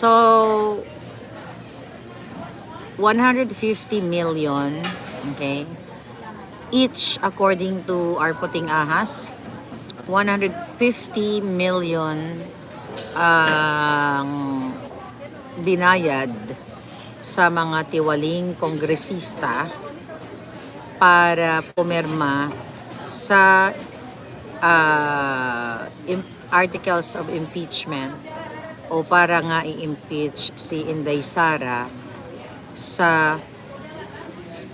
So, 150 million, okay? Each, according to our puting ahas, 150 million ang binayad sa mga tiwaling kongresista para pumirma sa articles of impeachment o para nga i-impeach si Inday Sara sa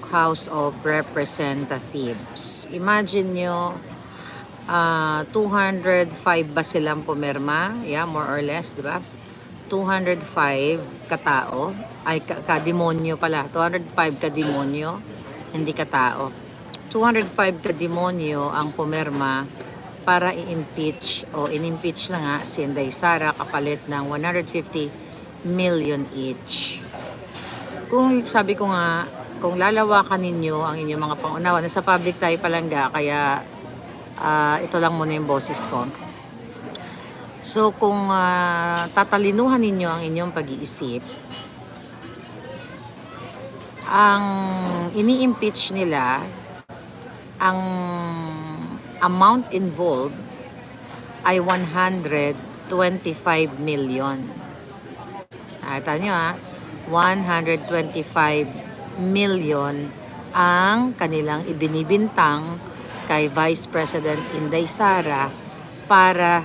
House of Representatives. Imagine nyo, 205 ba silang pumirma? Yeah, more or less, di ba? 205 katao, ay kademonyo pala, 205 kademonyo, hindi katao. 205 kademonyo ang pumirma para i-impeach o in-impeach na nga si Inday Sara kapalit ng 150 million each. Kung sabi ko nga, kung lalawakan ninyo ang inyong mga pangunawa, nasa public tayo palangga, kaya ito lang muna yung boses ko. So kung tatalinuhan ninyo ang inyong pag-iisip, ang ini-impeach nila, ang amount involved ay 125 million. Nakita nyo 125 million ang kanilang ibinibintang kay Vice President Inday Sara para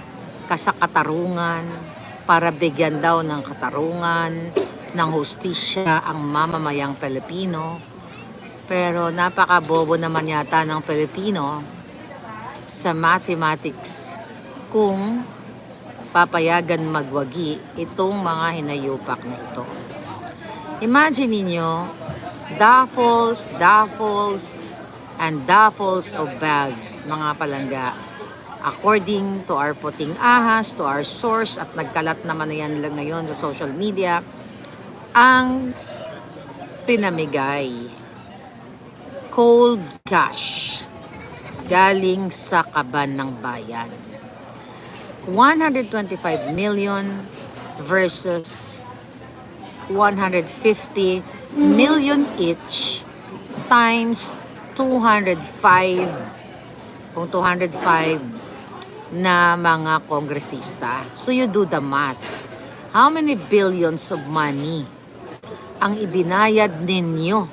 kasakatarungan, para bigyan daw ng katarungan, ng hustisya ang mamamayang Pilipino. Pero napakabobo naman yata ng Pilipino sa mathematics kung papayagan magwagi itong mga hinayupak na ito. Imagine ninyo, duffels, and duffels of bags, mga palangga. According to our puting ahas, to our source, at nagkalat naman na yan lang ngayon sa social media, ang pinamigay, cold cash, galing sa kaban ng bayan. 125 million versus 150 million each times 205, kung 205 na mga kongresista. So you do the math. How many billions of money ang ibinayad ninyo?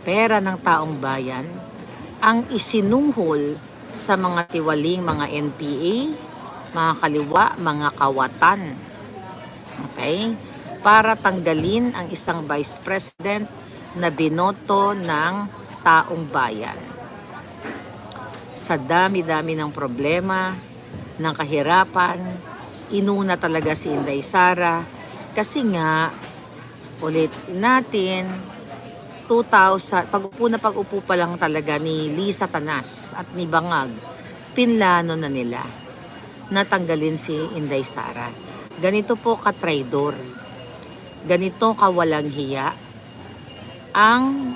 Pera ng taong bayan ang isinuhol sa mga tiwaling mga NPA, mga kaliwa, mga kawatan. Okay? Para tanggalin ang isang vice president na binoto ng taong bayan. Sa dami-dami ng problema, ng kahirapan, inuna talaga si Inday Sara kasi nga, ulit natin, 2000, pag-upo pa lang talaga ni Lisa Tanas at ni Bangag, pinlano na nila natanggalin si Inday Sara. Ganito po ka-traidor, ganito kawalang hiya ang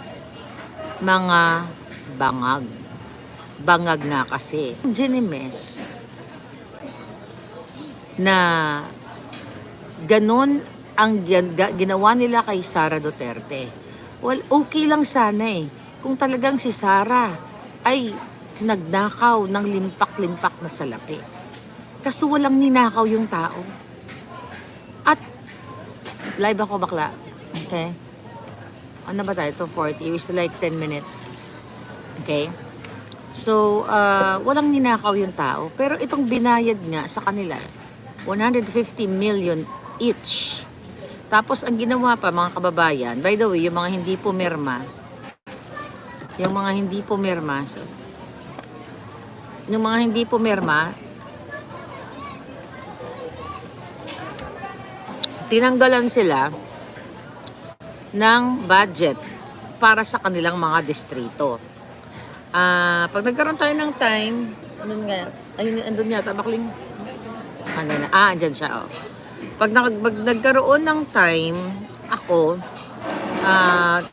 mga bangag. Bangag nga kasi. Ginimes na ganun ang ginawa nila kay Sara Duterte. Well, okay lang sana kung talagang si Sara ay nagnakaw ng limpak-limpak na salapi. Kaso walang ninakaw yung tao. At live ako bakla. Okay? Ano ba tayo? 2:40. It was like 10 minutes. Okay? So, walang ninakaw yung tao. Pero itong binayad nga sa kanila, 150 million each. Tapos, ang ginawa pa, mga kababayan, by the way, yung mga hindi pumirma, tinanggalan sila ng budget para sa kanilang mga distrito. Pag nagkaroon tayo ng time, andun yata, bakling, andyan siya, Pag nagkaroon ng time, ako,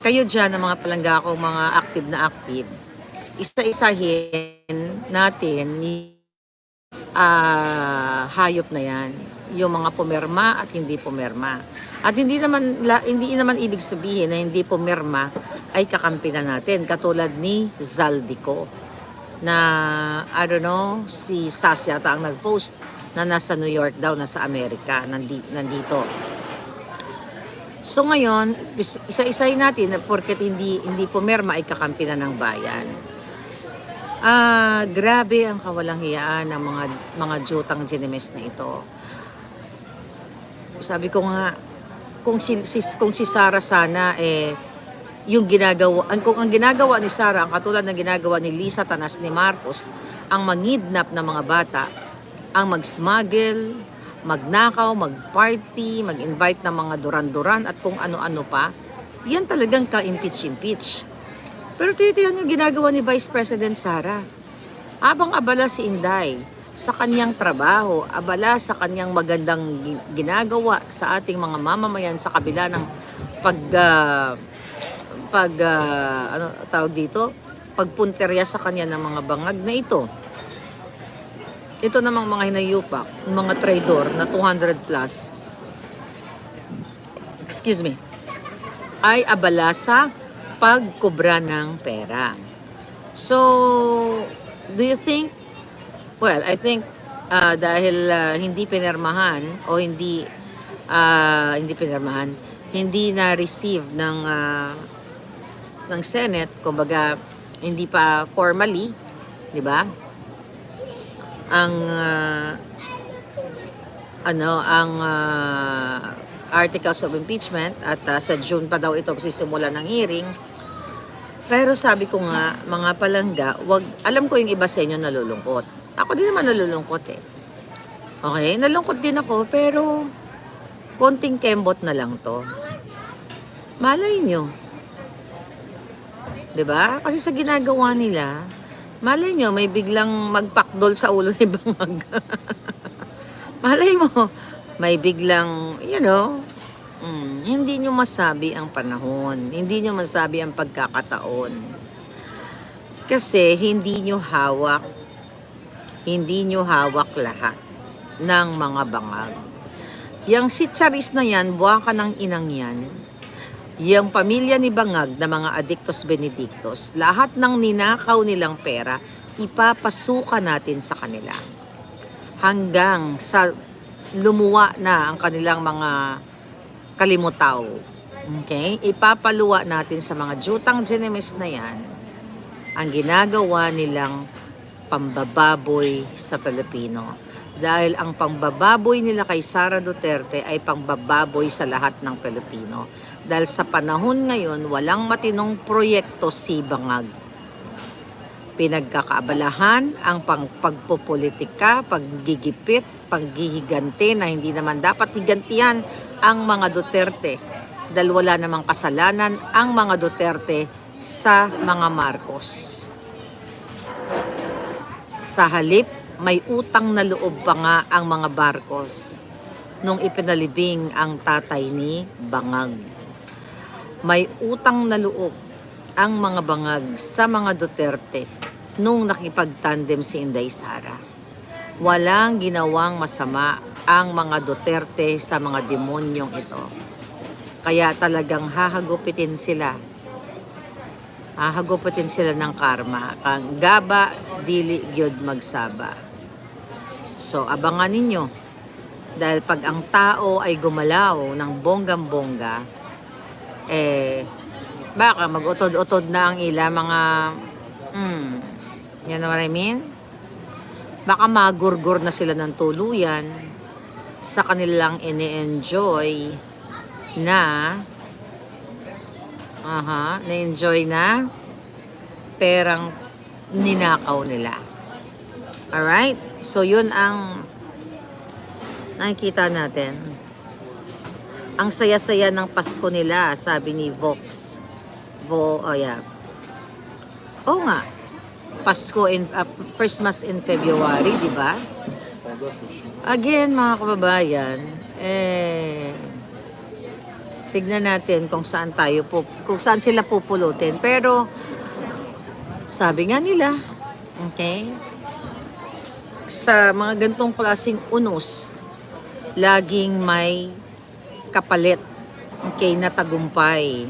kayo dyan, ng mga palangga ko, mga active na active, isa-isahin natin, hayop na yan. yung mga pumirma at hindi pumirma. At hindi naman ibig sabihin na hindi pumirma ay kakampi na natin. Katulad ni Zaldico na, I don't know, si Sas yata ang nag-post na nasa New York daw, nasa Amerika, nandito. So ngayon, isa-isay natin na porket hindi pumirma ay kakampi na ng bayan. Grabe ang kawalang hiyaan ng mga jutang Ginemes na ito. Sabi ko nga, kung si Sara sana yung kung ang ginagawa ni Sara ang katulad ng ginagawa ni Lisa Tanas ni Marcos, ang mangidnap ng mga bata, ang mag-smuggle, magnakaw, mag-party, mag-invite ng mga duran-duran at kung ano-ano pa, yan talagang ka-impeach. Pero tinitingnan yung ginagawa ni Vice President Sara. Habang abala si Inday sa kanyang trabaho, abala sa kanyang magandang ginagawa sa ating mga mamamayan sa kabila ng ano tawag dito, pagpunterya sa kanya ng mga bangag na ito. Ito namang mga hinayupak, mga traidor na 200 plus, excuse me, ay abala sa pagkobra ng pera. So, do you think, well, I think dahil hindi pinirmahan o hindi pinirmahan, hindi na-receive ng Senate, kumbaga hindi pa formally, di ba? Ang articles of impeachment at sa June pa daw ito sisimula ng hearing. Pero sabi ko nga, mga palangga, alam ko yung iba sa inyo nalulungkot. Ako din naman nalulungkot eh. Okay, nalungkot din ako, pero konting kembot na lang to. Malay nyo. 'Di ba? Kasi sa ginagawa nila, malay nyo, may biglang magpakdol sa ulo ni Bangag. Malay mo, may biglang, hindi nyo masabi ang panahon. Hindi nyo masabi ang pagkakataon. Kasi hindi nyo hawak lahat ng mga bangag. Yang si Charis na yan, buha ka ng inang yan, yung pamilya ni Bangag na mga Adictos Benedictos, lahat ng ninakaw nilang pera, ipapasukan natin sa kanila. Hanggang sa lumuwa na ang kanilang mga kalimutaw. Okay? Ipapaluwa natin sa mga jutang Ginemes na yan ang ginagawa nilang pambababoy sa Pilipino. Dahil ang pambababoy nila kay Sara Duterte ay pambababoy sa lahat ng Pilipino. Dahil sa panahon ngayon, walang matinong proyekto si Bangag. Pinagkakaabalahan ang pagpopolitika, paggigipit, paghihiganti na hindi naman dapat higantihan ang mga Duterte. Dahil wala namang kasalanan ang mga Duterte sa mga Marcos. Sa halip, may utang na loob pa nga ang mga Marcos nung ipinalibing ang tatay ni Bangag. May utang na loob ang mga Bangag sa mga Duterte nung nakipagtandem si Inday Sara. Walang ginawang masama ang mga Duterte sa mga demonyong ito. Kaya talagang hahagupitin sila. Hahagupitin sila ng karma. Kang gaba, dili gyud magsaba. So, abangan ninyo. Dahil pag ang tao ay gumalaw ng bonggang-bongga, baka mag-utod-utod na ang ila mga, you know what I mean? Baka magurgur na sila ng tuluyan sa kanilang ini-enjoy na perang ninakaw nila. Alright? So, yun ang nakikita natin. Ang saya-saya ng Pasko nila, sabi ni Vox. Oo nga. Pasko Christmas in February, di ba? Again, mga kababayan, tignan natin kung saan sila pupulutin. Pero, sabi nga nila, okay, sa mga gantong klaseng unos, laging may kapalit. Okay, na tagumpay.